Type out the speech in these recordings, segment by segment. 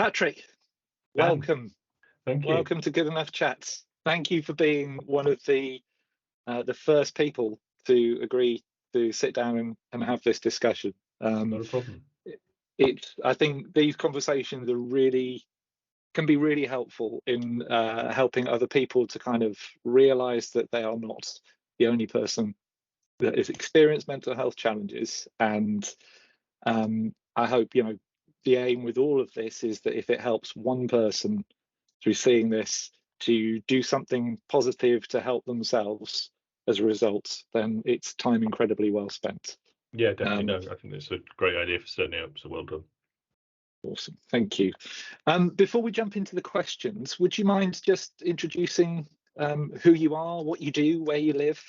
Patrick, Dan, welcome. thank you. Welcome to Good Enough Chats. Thank you for being one of the first people to agree to sit down and have this discussion. Not a problem. I think these conversations can be really helpful in helping other people to kind of realize that they are not the only person that has experienced mental health challenges. And I hope, the aim with all of this is that if it helps one person through seeing this to do something positive to help themselves as a result, then it's time incredibly well spent. Yeah, definitely. No, I think that's a great idea for setting it up, so well done. Awesome, thank you. Before we jump into the questions, would you mind just introducing who you are, what you do, where you live?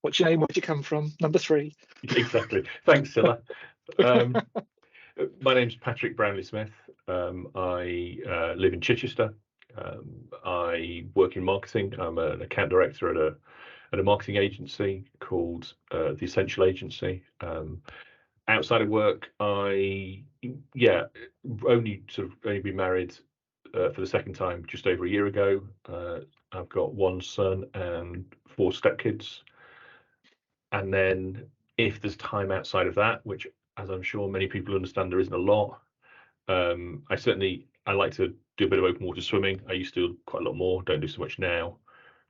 What's your name? Where'd you come from? Number 3. Exactly. Thanks, Silla. My name's Patrick Brownlee-Smith. I live in Chichester. I work in marketing. I'm an account director at a marketing agency called The Essential Agency. Outside of work, I only been married for the second time just over a year ago. I've got one son and 4 stepkids. And then if there's time outside of that, which, as I'm sure many people understand, there isn't a lot, I like to do a bit of open water swimming. I used to do quite a lot more, don't do so much now.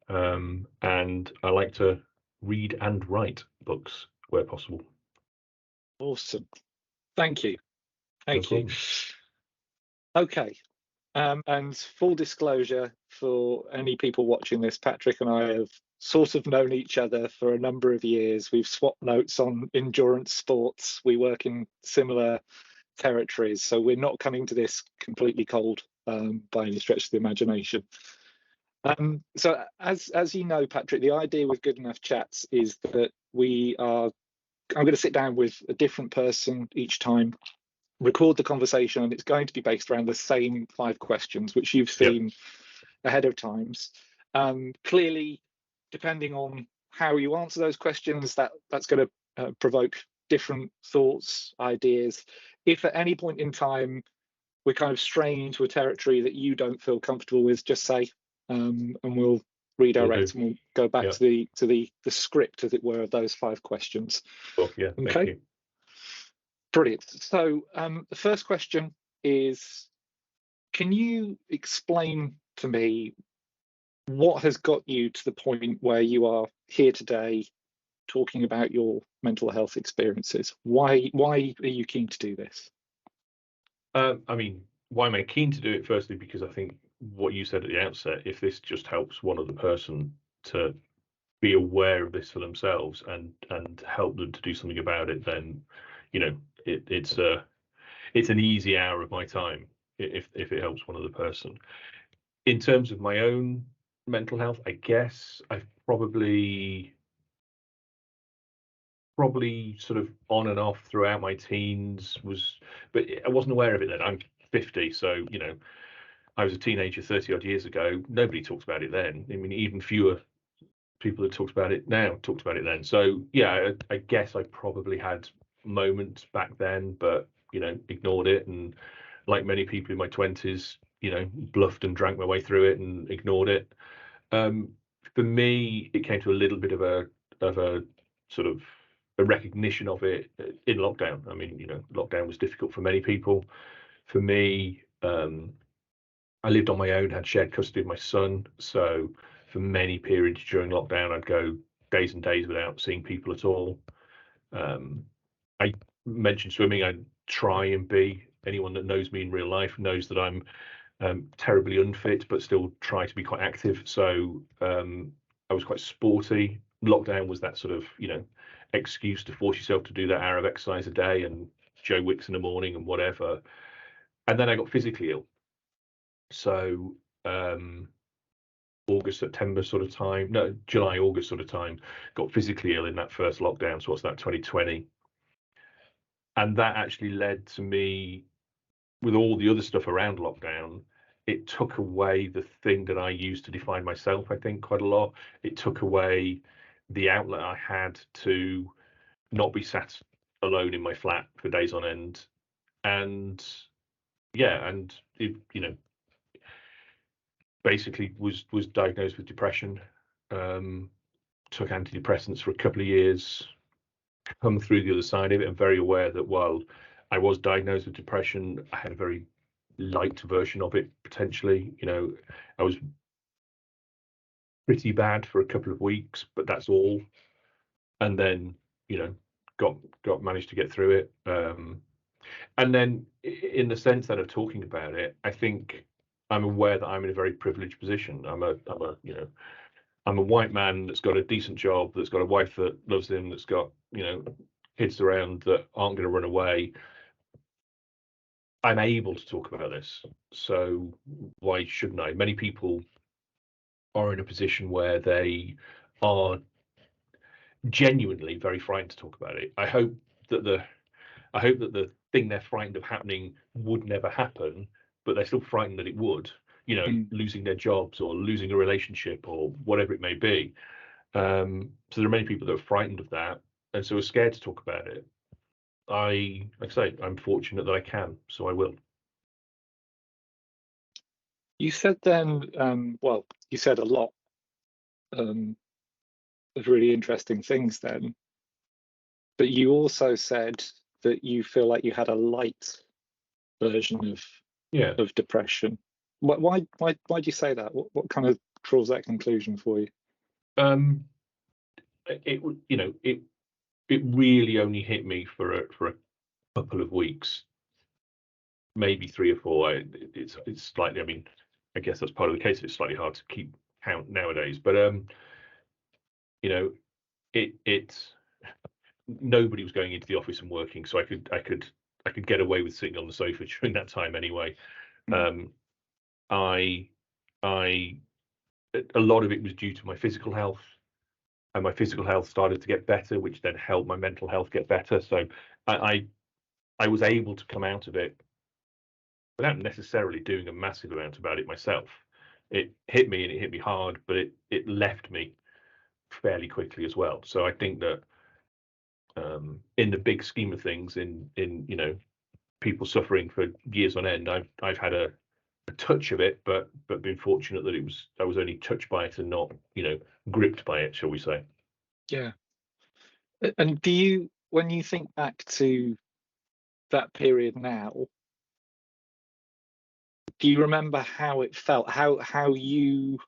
And I like to read and write books where possible. Awesome. Thank you. Thank you. problem. Okay. And full disclosure for any people watching this, Patrick and I have sort of known each other for a number of years. We've swapped notes on endurance sports. We work in similar territories, so we're not coming to this completely cold by any stretch of the imagination. So as you know, Patrick, the idea with Good Enough Chats is that I'm going to sit down with a different person each time, record the conversation, and it's going to be based around the same 5 questions, which you've seen ahead of times. Clearly, depending on how you answer those questions, that's going to provoke different thoughts, ideas. If at any point in time we're kind of straying into a territory that you don't feel comfortable with, just say, and we'll redirect and we'll go back to the script, as it were, of those 5 questions. Well, yeah, okay. Thank you. Brilliant. So the first question is, can you explain to me what has got you to the point where you are here today talking about your mental health experiences? Why are you keen to do this? Why am I keen to do it? Firstly, because I think what you said at the outset, if this just helps one other person to be aware of this for themselves and help them to do something about it, then it's an easy hour of my time if it helps one other person. In terms of my own mental health, I guess I've probably sort of on and off throughout my teens but I wasn't aware of it then. I'm 50, so I was a teenager 30 odd years ago. Nobody talks about it then. I mean, even fewer people that talked about it now talked about it then. So yeah, I guess I probably had moments back then, but ignored it, and like many people in my 20s, bluffed and drank my way through it and ignored it. For me, it came to a little bit of a sort of a recognition of it in lockdown. I mean, lockdown was difficult for many people. For me, I lived on my own, had shared custody of my son, so for many periods during lockdown, I'd go days and days without seeing people at all. I mentioned swimming. I try and be. Anyone that knows me in real life knows that I'm terribly unfit, but still try to be quite active. So I was quite sporty. Lockdown was that sort of excuse to force yourself to do that hour of exercise a day and Joe Wicks in the morning and whatever. And then I got physically ill. So August, September sort of time, no, July, August sort of time, got physically ill in that first lockdown. So what's that, 2020? And that actually led to me, with all the other stuff around lockdown, it took away the thing that I used to define myself, I think, quite a lot. It took away the outlet I had to not be sat alone in my flat for days on end. And yeah, and it, basically was diagnosed with depression. Took antidepressants for a couple of years, come through the other side of it. I'm very aware that while I was diagnosed with depression, I had a very light version of it potentially. I was pretty bad for a couple of weeks, but that's all. And then, got managed to get through it. And then in the sense that of talking about it, I think I'm aware that I'm in a very privileged position. I'm a white man that's got a decent job, that's got a wife that loves him, that's got, kids around that aren't going to run away. I'm able to talk about this. So why shouldn't I? Many people are in a position where they are genuinely very frightened to talk about it. I hope that the thing they're frightened of happening would never happen, but they're still frightened that it would, losing their jobs or losing a relationship or whatever it may be. So there are many people that are frightened of that, and so are scared to talk about it. Like I say, I'm fortunate that I can, so I will. You said then, well, you said a lot of really interesting things then, but you also said that you feel like you had a light version of depression. Why do you say that? What kind of draws that conclusion for you? It it really only hit me for a couple of weeks, maybe 3 or 4. It's slightly. I mean, I guess that's part of the case. It's slightly hard to keep count nowadays, but it's nobody was going into the office and working, so I could get away with sitting on the sofa during that time anyway. Mm. I I a lot of it was due to my physical health, and my physical health started to get better, which then helped my mental health get better. So I was able to come out of it without necessarily doing a massive amount about it myself. It hit me and it hit me hard, but it left me fairly quickly as well. So I think that in the big scheme of things, in people suffering for years on end, I've had a touch of it, but been fortunate that I was only touched by it and not gripped by it, shall we say. Yeah. And do you, when you think back to that period now, do you remember how it felt? How you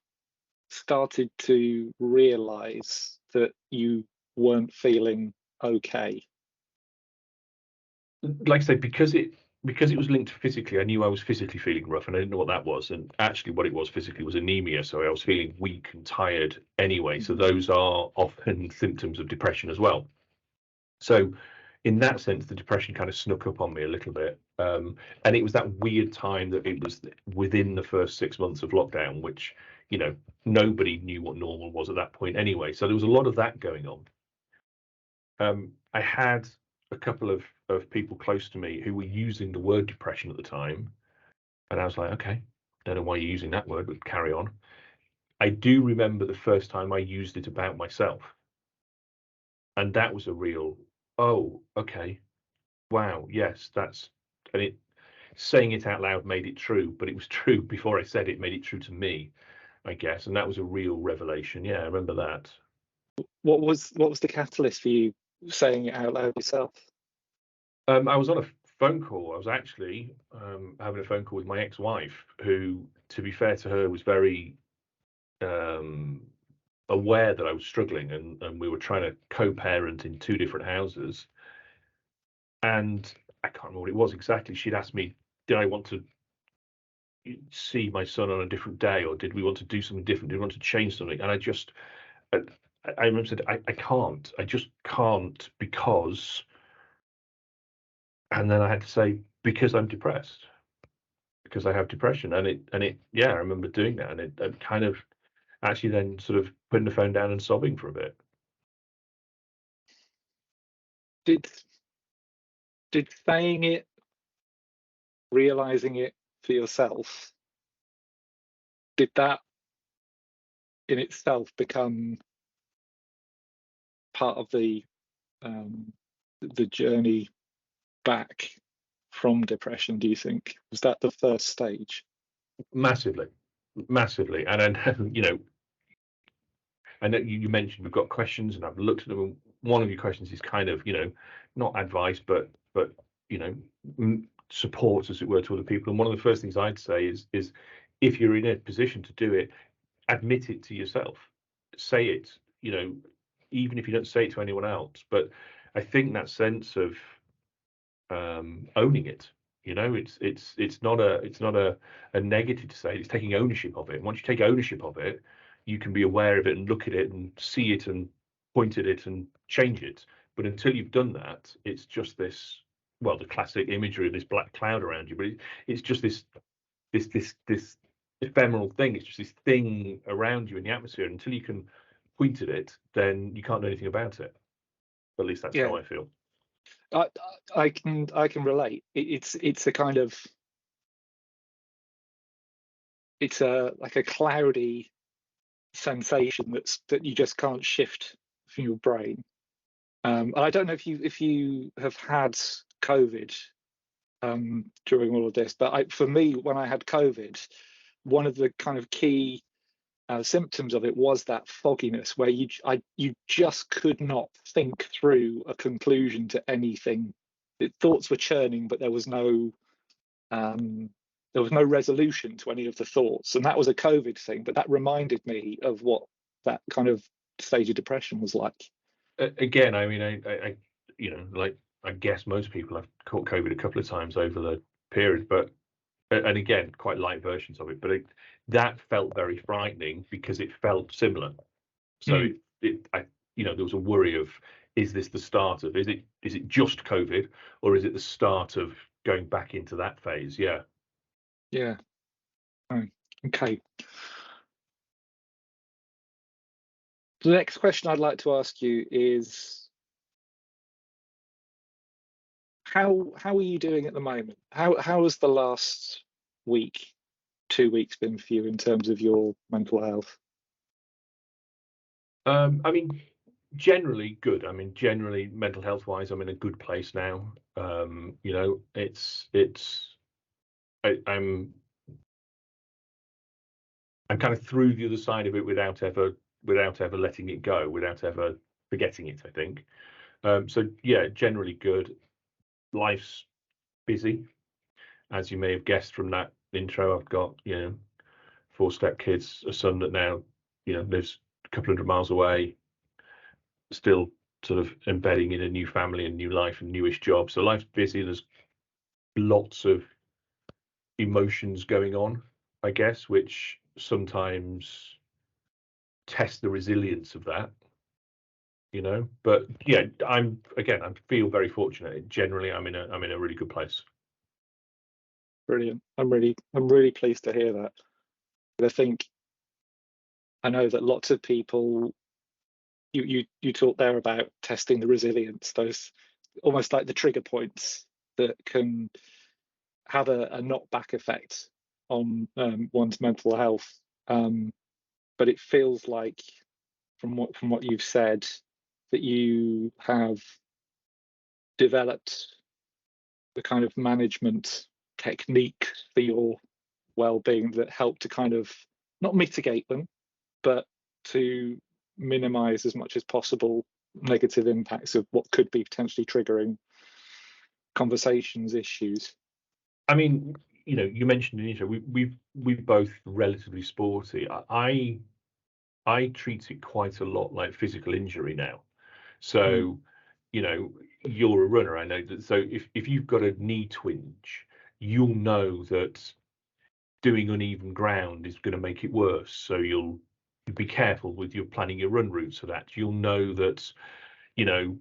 started to realize that you weren't feeling okay? Like I say, because it was linked physically, I knew I was physically feeling rough, and I didn't know what that was. And actually, what it was physically was anemia. So I was feeling weak and tired anyway. So Mhm. those are often symptoms of depression as well. So in that sense, the depression kind of snuck up on me a little bit. And it was that weird time that it was within the first 6 months of lockdown, which, nobody knew what normal was at that point anyway. So there was a lot of that going on. I had a couple of people close to me who were using the word depression at the time. And I was like, okay, don't know why you're using that word, but carry on. I do remember the first time I used it about myself. And that was a real, oh, okay, wow, yes, and it, saying it out loud made it true, but it was true before I said it, made it true to me, I guess. And that was a real revelation. Yeah, I remember that. What was the catalyst for you saying it out loud yourself? I was on a phone call. I was actually having a phone call with my ex-wife, who, to be fair to her, was very um, aware that I was struggling, and we were trying to co-parent in 2 different houses. And I can't remember what it was exactly. She'd asked me, did I want to see my son on a different day, or did we want to do something different? Did we want to change something? And I remember said, I can't. I just can't, because, and then I had to say, because I'm depressed, because I have depression. And it, yeah, I remember doing that, and it kind of actually then sort of putting the phone down and sobbing for a bit. Did saying it, realizing it for yourself, did that in itself become part of the journey back from depression, do you think? Was that the first stage? Massively, massively. And then, I know you mentioned we've got questions, and I've looked at them. And one of your questions is kind of, not advice, but you know, support, as it were, to other people. And one of the first things I'd say is if you're in a position to do it, admit it to yourself. Say it, even if you don't say it to anyone else. But I think that sense of owning it, it's not a negative to say it. It's taking ownership of it. And once you take ownership of it, you can be aware of it and look at it and see it and point at it and change it. But until you've done that, it's just this, well, the classic imagery of this black cloud around you. But it's just this ephemeral thing. It's just this thing around you in the atmosphere. Until you can point at it, then you can't do anything about it. At least that's how I feel. I can relate. It's a kind of, it's like a cloudy sensation that you just can't shift from your brain. And I don't know if you have had COVID during all of this, but for me, when I had COVID, one of the kind of key symptoms of it was that fogginess, where you just could not think through a conclusion to anything. Thoughts were churning, but there was no resolution to any of the thoughts, and that was a COVID thing. But that reminded me of what that kind of stage of depression was like. Again, I mean, I like I guess most people have caught COVID a couple of times over the period, but and again, quite light versions of it. But that felt very frightening because it felt similar. So there was a worry of, is this the start of, is it just COVID, or is it the start of going back into that phase? Yeah. Okay. The next question I'd like to ask you is, how are you doing at the moment? How has the last week, 2 weeks been for you in terms of your mental health? I mean, generally good. I mean, generally mental health wise, I'm in a good place now. I'm kind of through the other side of it without ever letting it go, without ever forgetting it, I think. So yeah, generally good. Life's busy, as you may have guessed from that intro. I've got 4 step-kids, a son that now lives a couple 100 miles away, still sort of embedding in a new family and new life and newish job. So life's busy. There's lots of emotions going on, I guess, which sometimes test the resilience of that. But yeah, I feel very fortunate. Generally, I'm in a really good place. Brilliant. I'm really pleased to hear that. But I know that lots of people, you talked there about testing the resilience, those almost like the trigger points that can have a knockback effect on one's mental health. But it feels like, from what you've said, that you have developed the kind of management technique for your well-being that help to kind of not mitigate them, but to minimize as much as possible negative impacts of what could be potentially triggering conversations, issues. I mean, you mentioned in the intro, we've both relatively sporty. I treat it quite a lot like physical injury now. So, you're a runner, I know that. So if you've got a knee twinge, you'll know that doing uneven ground is going to make it worse. So you'll be careful with your planning your run routes for that. You'll know that,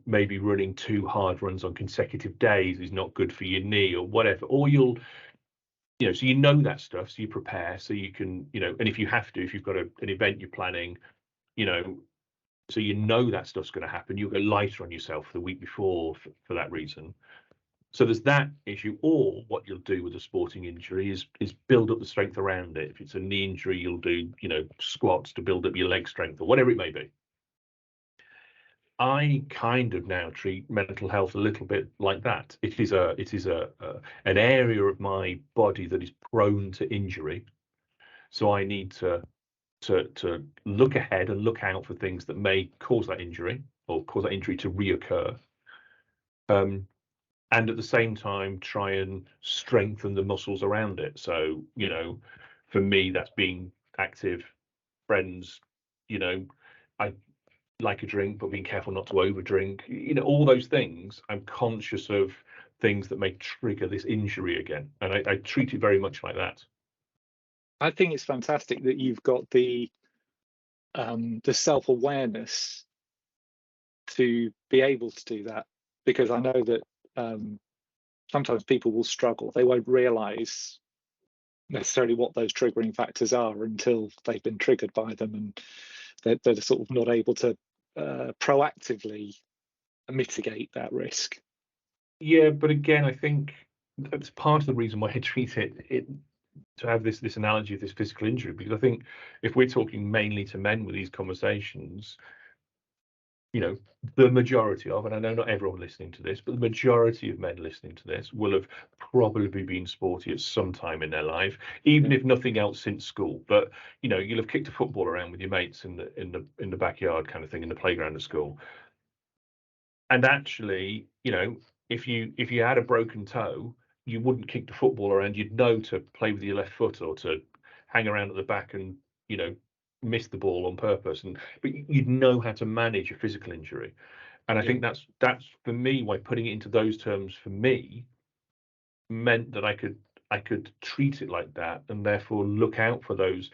maybe running 2 hard runs on consecutive days is not good for your knee or whatever. Or you'll, so that stuff, so you prepare, so you can, and if you've got an event you're planning, so that stuff's going to happen, you'll go lighter on yourself the week before for that reason. So there's that issue. Or what you'll do with a sporting injury is build up the strength around it. If it's a knee injury, you'll do, squats to build up your leg strength or whatever it may be. I kind of now treat mental health a little bit like that. It is an area of my body that is prone to injury. So I need to look ahead and look out for things that may cause that injury or cause that injury to reoccur. And at the same time, try and strengthen the muscles around it. So, for me, that's being active, friends, I like a drink, but being careful not to over drink, all those things. I'm conscious of things that may trigger this injury again. And I treat it very much like that. I think it's fantastic that you've got the self-awareness to be able to do that, because I know that sometimes people will struggle. They won't realise necessarily what those triggering factors are until they've been triggered by them, and they're sort of not able to proactively mitigate that risk. Yeah, but again, I think that's part of the reason why I treat it to have this analogy of this physical injury, because I think if we're talking mainly to men with these conversations, the majority of, and I know not everyone listening to this, but the majority of men listening to this will have probably been sporty at some time in their life, even if nothing else since school. But you'll have kicked a football around with your mates in the backyard kind of thing, in the playground at school. And actually, if you had a broken toe, you wouldn't kick the football around. You'd know to play with your left foot or to hang around at the back and miss the ball on purpose. But you'd know how to manage a physical injury. And I think that's for me why putting it into those terms for me meant that I could treat it like that, and therefore look out for those.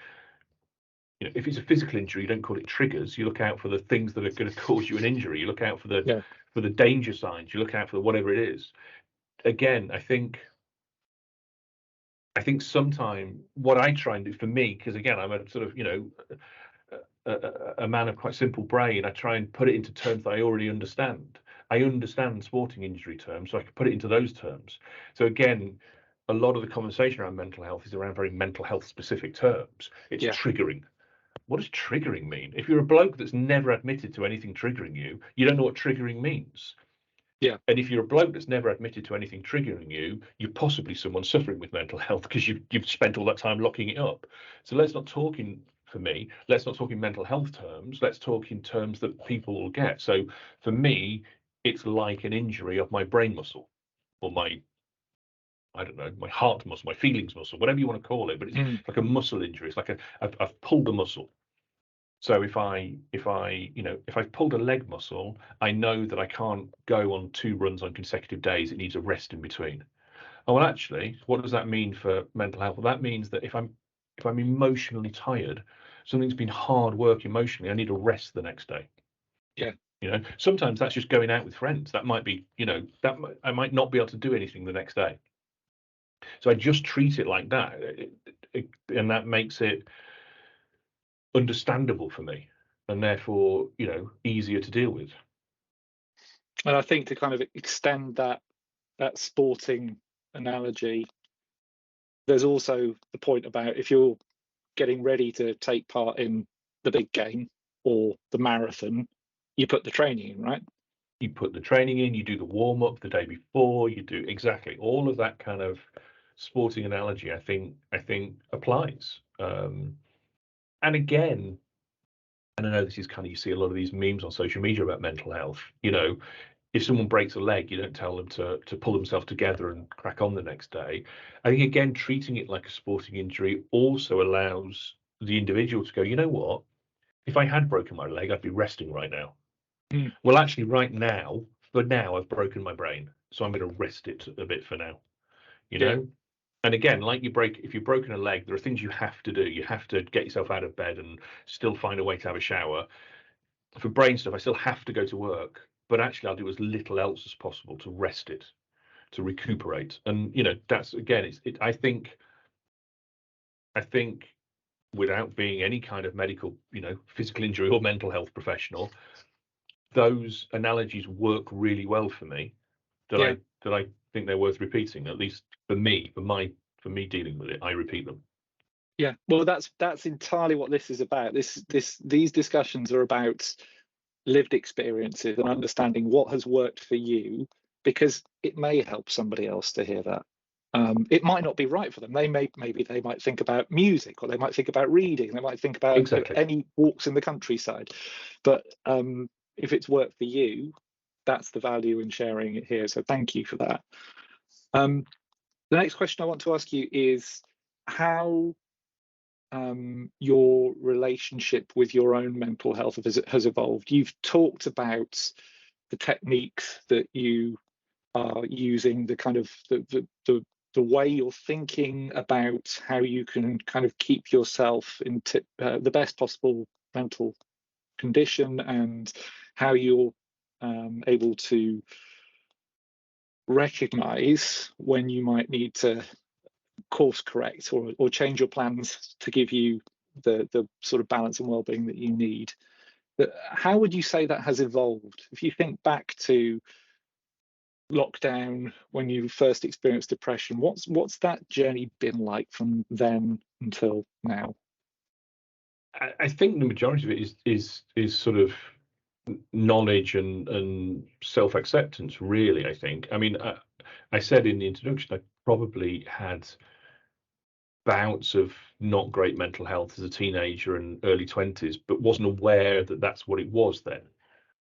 If it's a physical injury, you don't call it triggers. You look out for the things that are going to cause you an injury. You look out for the danger signs. You look out for whatever it is. Again, I think sometimes what I try and do for me, because again, I'm a sort of a man of quite simple brain. I try and put it into terms that I already understand. I understand sporting injury terms, so I can put it into those terms. So again, a lot of the conversation around mental health is around very mental health specific terms. It's triggering. What does triggering mean? If you're a bloke that's never admitted to anything triggering you, you don't know what triggering means. Yeah. And if you're a bloke that's never admitted to anything triggering you, you're possibly someone suffering with mental health because you've spent all that time locking it up. So let's not talk in mental health terms. Let's talk in terms that people will get. So for me, it's like an injury of my brain muscle or my heart muscle, my feelings muscle, whatever you want to call it. But it's like a muscle injury. It's like I've pulled the muscle. So if I've pulled a leg muscle, I know that I can't go on 2 runs on consecutive days. It needs a rest in between. Oh, well, actually, what does that mean for mental health? Well, that means that if I'm emotionally tired, something's been hard work emotionally, I need a rest the next day. Yeah. Sometimes that's just going out with friends. That might be, I might not be able to do anything the next day. So I just treat it like that, and that makes it understandable for me, and therefore easier to deal with. And I think to kind of extend that sporting analogy, there's also the point about if you're getting ready to take part in the big game or the marathon, you put the training in, right? You put the training in, you do the warm-up the day before, you do exactly all of that kind of sporting analogy. I think applies. And again, and I know this is kind of, you see a lot of these memes on social media about mental health. If someone breaks a leg, you don't tell them to pull themselves together and crack on the next day. I think, again, treating it like a sporting injury also allows the individual to go, you know what? If I had broken my leg, I'd be resting right now. Well, actually, right now, for now, I've broken my brain, so I'm going to rest it a bit for now. And again, like if you've broken a leg, there are things you have to do. You have to get yourself out of bed and still find a way to have a shower. For brain stuff, I still have to go to work, but actually I'll do as little else as possible to rest it, to recuperate. And that's, again, I think without being any kind of medical, physical injury or mental health professional, those analogies work really well for me. That I think they're worth repeating, at least for me, for me dealing with it. I repeat them. Yeah, well, that's entirely what this is about. These discussions are about lived experiences and understanding what has worked for you, because it may help somebody else to hear that. It might not be right for them. Maybe they might think about music, or they might think about reading, they might think about Exactly. any walks in the countryside. But if it's worked for you, that's the value in sharing it here. So thank you for that. The next question I want to ask you is how your relationship with your own mental health has evolved. You've talked about the techniques that you are using, the kind of the way you're thinking about how you can kind of keep yourself in the best possible mental condition, and how you're able to recognize when you might need to course correct or change your plans to give you the sort of balance and well-being that you need. How would you say that has evolved? If you think back to lockdown, when you first experienced depression, what's that journey been like from then until now? I think the majority of it is sort of knowledge and self-acceptance, really. I think. I mean, I said in the introduction, I probably had bouts of not great mental health as a teenager and early 20s, but wasn't aware that that's what it was then.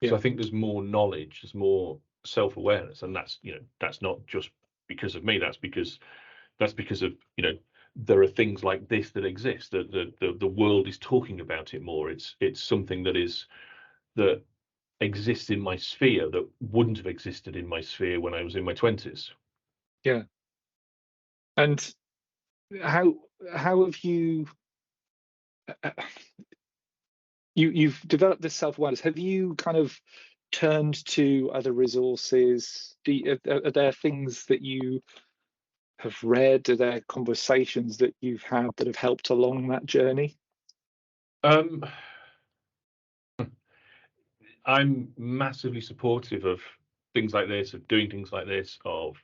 So I think there's more knowledge, there's more self-awareness, and that's, you know, that's not just because of me. That's because of, you know, there are things like this that exist. The world is talking about it more. It's something that exists in my sphere that wouldn't have existed in my sphere when I was in my 20s. Yeah. And how have you've developed this self-awareness? Have you kind of turned to other resources? Are there things that you have read? Are there conversations that you've had that have helped along that journey? Um, I'm massively supportive of things like this, of doing things like this, of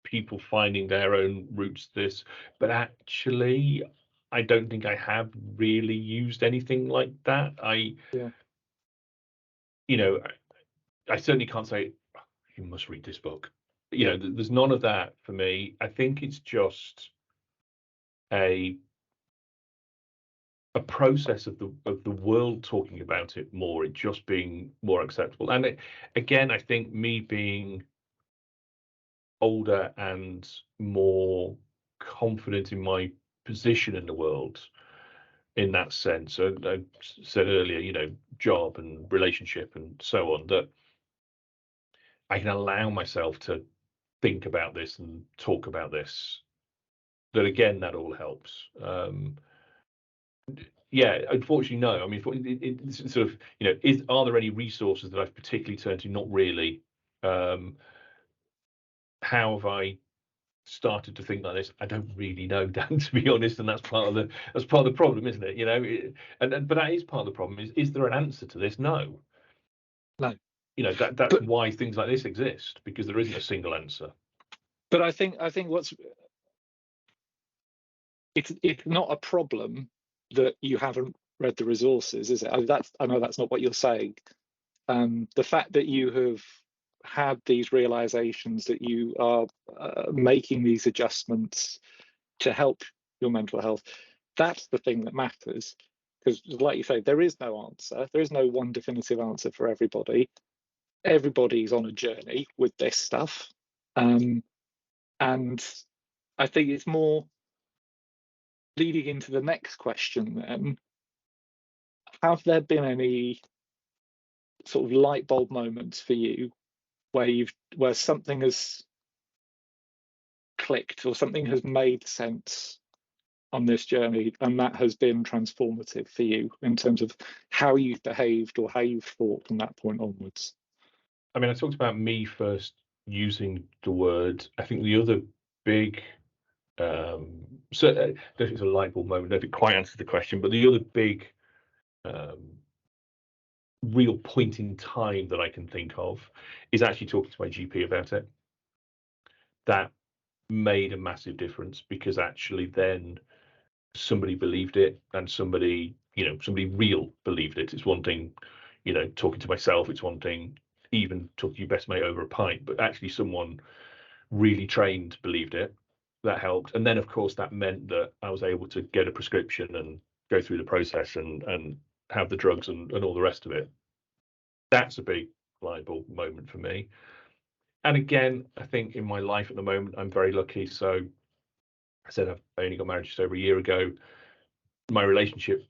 people finding their own routes to this. But actually, I don't think I have really used anything like that. Yeah. You know, I certainly can't say you must read this book. You know, there's none of that for me. I think it's just a process of the world talking about it more, it just being more acceptable. And again, I think me being older and more confident in my position in the world, in that sense, I said earlier, you know, job and relationship and so on, that I can allow myself to think about this and talk about this, that again, that all helps. Yeah, unfortunately, no. I mean, it's sort of, you know, are there any resources that I've particularly turned to? Not really. How have I started to think like this? I don't really know, Dan, to be honest, and that's part of the problem, isn't it? You know, but that is part of the problem. Is there an answer to this? No. No. You know, that's But why things like this exist, because there isn't a single answer. I think it's not a problem that you haven't read the resources, is it? I know that's not what you're saying. The fact that you have had these realizations, that you are making these adjustments to help your mental health, that's the thing that matters. Because, like you say, there is no answer. There is no one definitive answer for everybody. Everybody's on a journey with this stuff. And I think it's more leading into the next question then. Have there been any sort of light bulb moments for you where something has clicked or something has made sense on this journey, and that has been transformative for you in terms of how you've behaved or how you've thought from that point onwards? I mean, I talked about me first using the word. I think the other big, so I don't know if it's a light bulb moment, I don't know if it quite answers the question, but the other big real point in time that I can think of is actually talking to my GP about it. That made a massive difference, because actually then somebody believed it, and somebody, you know, somebody real believed it. It's one thing, you know, talking to myself, it's one thing, even talking to your best mate over a pint, but actually someone really trained believed it. That helped. And then of course that meant that I was able to get a prescription and go through the process and have the drugs and all the rest of it. That's a big light bulb moment for me. And again, I think in my life at the moment, I'm very lucky. So I said I only got married just over a year ago. My relationship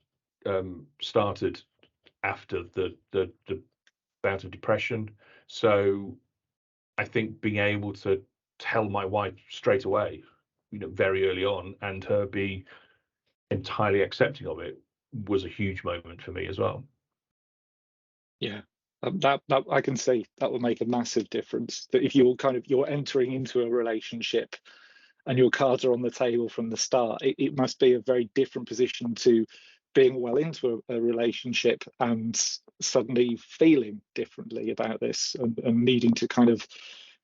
started after the bout of depression. So I think being able to tell my wife straight away, you know, very early on, and her be entirely accepting of it was a huge moment for me as well. Yeah. That I can see that will make a massive difference. That if you're entering into a relationship and your cards are on the table from the start, it must be a very different position to being well into a relationship and suddenly feeling differently about this and needing to kind of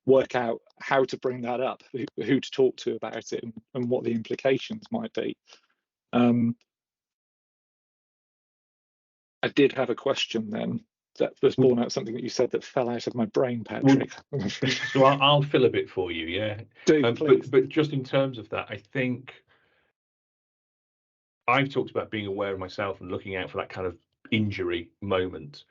work out how to bring that up, who to talk to about it, and what the implications might be. I did have a question then that was born out of something that you said that fell out of my brain, Patrick. Well, so I'll fill a bit for you, yeah. Do please. But just in terms of that, I think I've talked about being aware of myself and looking out for that kind of injury moment.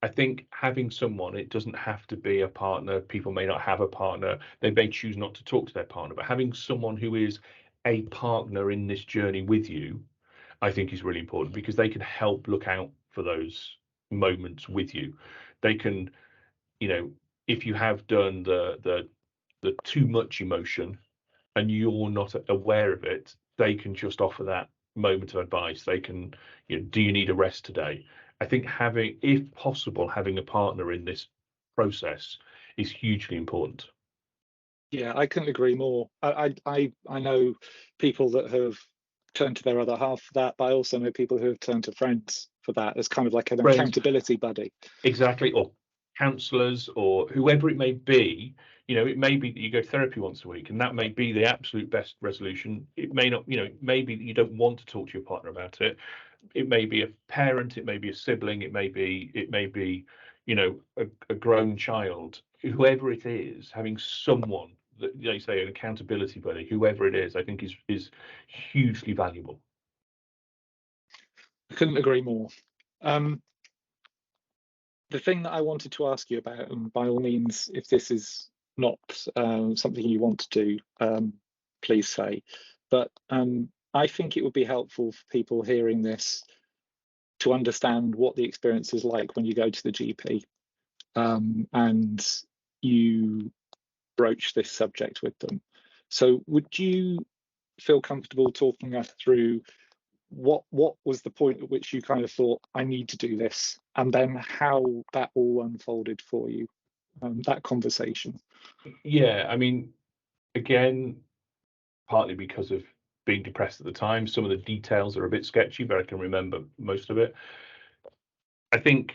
I think having someone, it doesn't have to be a partner. People may not have a partner. They may choose not to talk to their partner, but having someone who is a partner in this journey with you, I think is really important because they can help look out for those moments with you. They can, you know, if you have done the too much emotion and you're not aware of it, they can just offer that moment of advice. They can, you know, do you need a rest today? I think having, if possible, having a partner in this process is hugely important. Yeah, I couldn't agree more. I know people that have turned to their other half for that, but I also know people who have turned to friends for that as kind of like an Friends, accountability buddy. exactly, or counselors or whoever it may be. You know, it may be that you go to therapy once a week and that may be the absolute best resolution. It may not, you know, maybe that you don't want to talk to your partner about it. It may be a parent, it may be a sibling, it may be, you know, a grown child. Whoever it is, having someone that they say an accountability buddy, whoever it is, I think is hugely valuable. I couldn't agree more. Um, the thing that I wanted to ask you about, and by all means, if this is not something you want to do, please say, but I think it would be helpful for people hearing this to understand what the experience is like when you go to the GP and you broach this subject with them. So would you feel comfortable talking us through what was the point at which you kind of thought, I need to do this, and then how that all unfolded for you, that conversation? Yeah, I mean, again, partly because of being depressed at the time, some of the details are a bit sketchy, but I can remember most of it. I think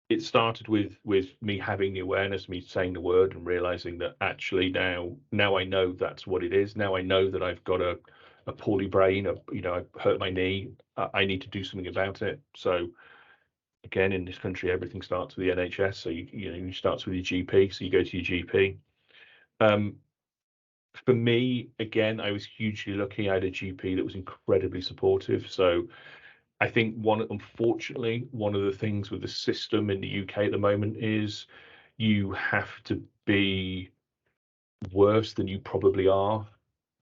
it started with me having the awareness, me saying the word and realizing that actually now I know that's what it is. Now I know that I've got a poorly brain, you know, I've hurt my knee. I need to do something about it. So again, in this country, everything starts with the NHS. So you know, you starts with your GP. So you go to your GP. Um, for me, again, I was hugely lucky. I had a GP that was incredibly supportive. So I think unfortunately, one of the things with the system in the UK at the moment is you have to be worse than you probably are.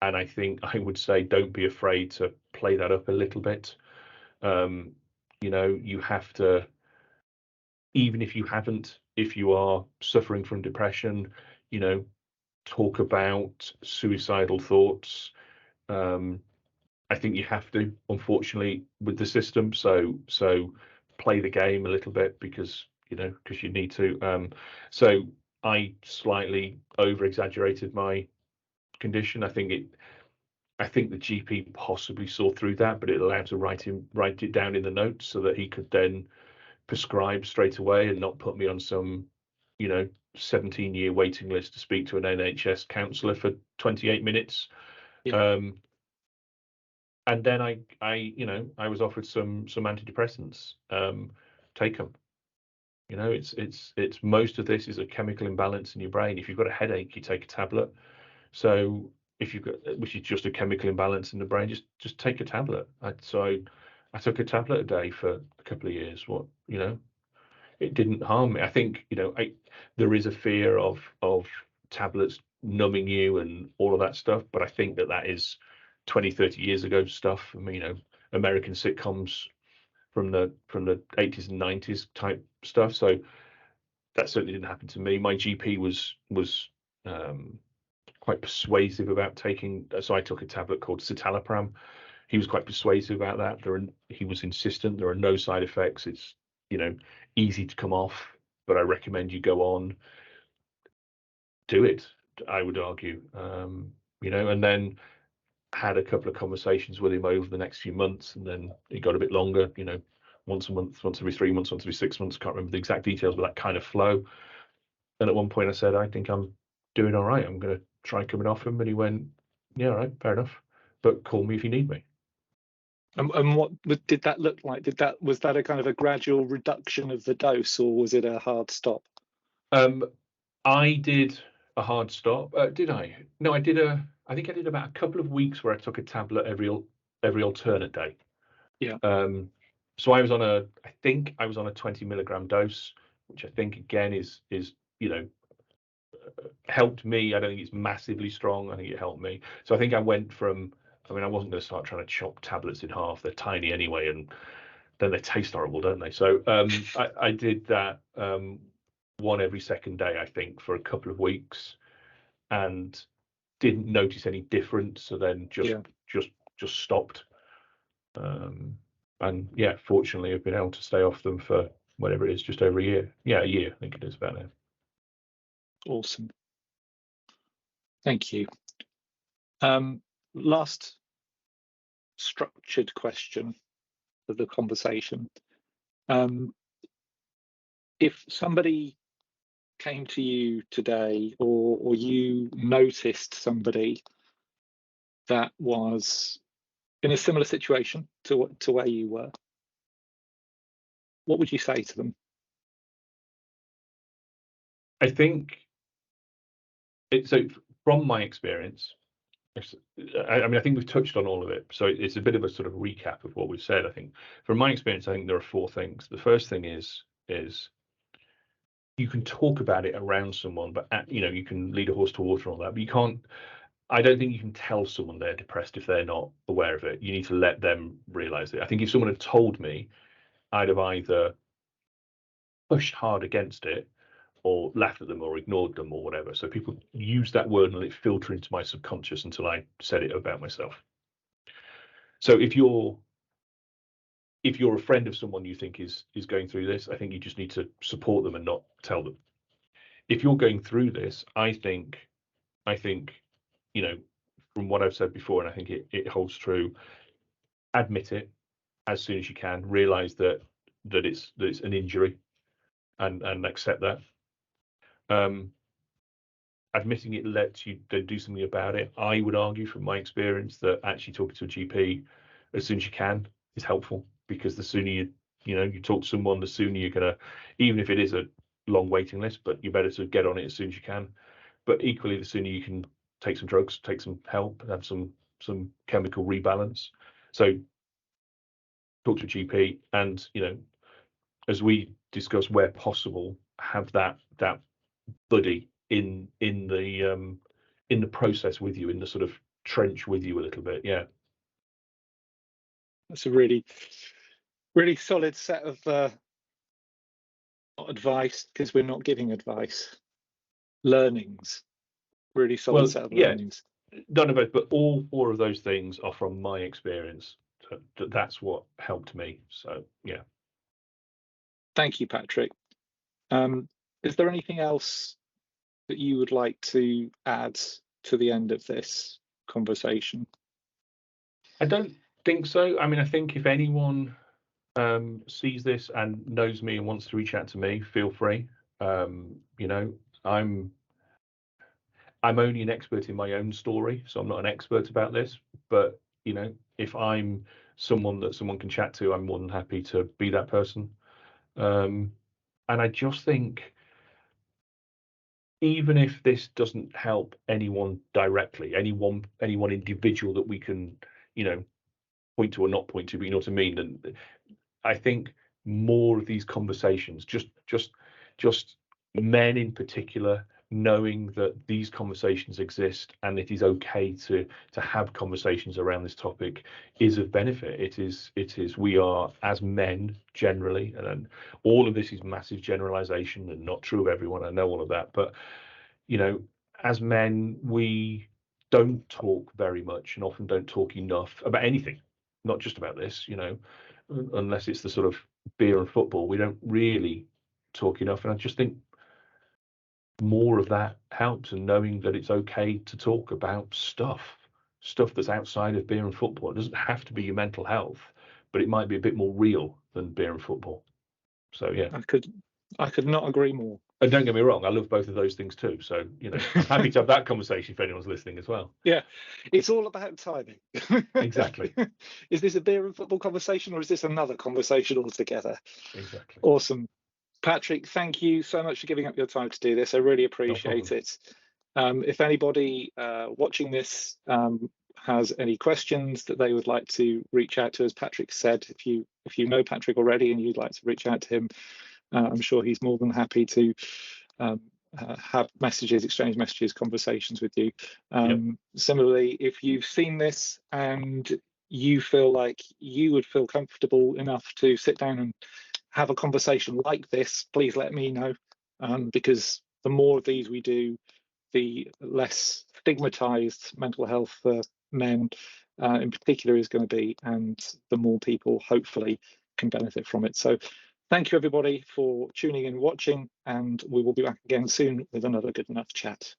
And I think I would say don't be afraid to play that up a little bit. Um, you know, you have to, even if you haven't, if you are suffering from depression, you know, talk about suicidal thoughts. Um, I think you have to, unfortunately, with the system. So play the game a little bit because because you need to. So I slightly over exaggerated my condition. I think the GP possibly saw through that, but it allowed to write it down in the notes so that he could then prescribe straight away and not put me on some 17-year waiting list to speak to an NHS counsellor for 28 minutes. Yeah. Um, and then I was offered some antidepressants. Take them. You know, it's most of this is a chemical imbalance in your brain. If you've got a headache, you take a tablet. So if you've got, which is just a chemical imbalance in the brain, just take a tablet. I took a tablet a day for a couple of years. What, you know, it didn't harm me. I think, you know, there is a fear of tablets numbing you and all of that stuff, but I think that is 20, 30 years ago stuff. I mean, you know, American sitcoms from the 80s and 90s type stuff. So that certainly didn't happen to me. My GP was quite persuasive about taking. So I took a tablet called citalopram. He was quite persuasive about that. He was insistent. There are no side effects. It's, you know, easy to come off, but I recommend you go on, do it. I would argue, you know, and then had a couple of conversations with him over the next few months, and then it got a bit longer. You know, once a month, once every 3 months, once every 6 months. Can't remember the exact details, but that kind of flow. And at one point, I said, I think I'm doing all right. I'm going to try coming off him, and he went, yeah, all right, fair enough, but call me if you need me. And what did that look like? Was that a kind of a gradual reduction of the dose, or was it a hard stop? I did a hard stop. Did I? No, I think I did about a couple of weeks where I took a tablet every alternate day. Yeah. So I think I was on a 20 milligram dose, which I think again is you know, helped me. I don't think it's massively strong. I think it helped me. So I think I went from, I mean, I wasn't going to start trying to chop tablets in half. They're tiny anyway, and then they taste horrible, don't they? So I did that one every second day, I think, for a couple of weeks, and didn't notice any difference. So then just stopped. And yeah, fortunately, I've been able to stay off them for whatever it is, just over a year. Yeah, a year, I think it is about now. Awesome. Thank you. Last structured question of the conversation. If somebody came to you today, or you noticed somebody that was in a similar situation to where you were, what would you say to them? I think so. From my experience, I mean, I think we've touched on all of it, so it's a bit of a sort of recap of what we've said. I think from my experience, I think there are four things. The first thing is you can talk about it around someone, but you know, you can lead a horse to water and all that, but you can't. I don't think you can tell someone they're depressed if they're not aware of it. You need to let them realize it. I think if someone had told me, I'd have either pushed hard against it or laughed at them or ignored them or whatever. So people use that word and let it filter into my subconscious until I said it about myself. So if you're a friend of someone you think is going through this, I think you just need to support them and not tell them. If you're going through this, I think, you know, from what I've said before, and I think it holds true, admit it as soon as you can, realize that it's an injury, and accept that. Admitting it lets you do something about it. I would argue from my experience that actually talking to a GP as soon as you can is helpful, because the sooner you talk to someone, the sooner you're gonna, even if it is a long waiting list, but you're better to get on it as soon as you can. But equally, the sooner you can take some drugs, take some help, have some chemical rebalance. So talk to a GP, and as we discuss, where possible, have that buddy in the process with you, in the sort of trench with you a little bit. Yeah, That's a really, really solid set of not advice, because we're not giving advice, learnings. Really solid set of learnings. None of it, but all four of those things are from my experience. That's what helped me. So yeah. Thank you, Patrick. Is there anything else that you would like to add to the end of this conversation? I don't think so. I mean, I think if anyone sees this and knows me and wants to reach out to me, feel free. I'm only an expert in my own story, so I'm not an expert about this. But if I'm someone that someone can chat to, I'm more than happy to be that person. And I just think, even if this doesn't help anyone directly, anyone individual that we can, you know, point to or not point to, but you know what I mean. And I think more of these conversations, just men in particular, knowing that these conversations exist and it is okay to have conversations around this topic, is of benefit. It is we are, as men generally, and all of this is massive generalization and not true of everyone, I know all of that, but you know, as men, we don't talk very much and often don't talk enough about anything, not just about this, you know, unless it's the sort of beer and football. We don't really talk enough. And I just think more of that helps, and knowing that it's okay to talk about stuff that's outside of beer and football. It doesn't have to be your mental health, but it might be a bit more real than beer and football. So yeah. I could not agree more. And don't get me wrong, I love both of those things too. So, you know, I'm happy to have that conversation if anyone's listening as well. Yeah, it's all about timing. Exactly. Is this a beer and football conversation, or is this another conversation altogether? Exactly. Awesome. Patrick, thank you so much for giving up your time to do this. I really appreciate it. If anybody watching this has any questions that they would like to reach out to, as Patrick said, if you know Patrick already and you'd like to reach out to him, I'm sure he's more than happy to have messages, exchange messages, conversations with you. Similarly, if you've seen this and you feel like you would feel comfortable enough to sit down and have a conversation like this, please let me know, because the more of these we do, the less stigmatized mental health for men in particular is going to be, and the more people hopefully can benefit from it. So thank you everybody for tuning in, watching, and we will be back again soon with another Good Enough Chat.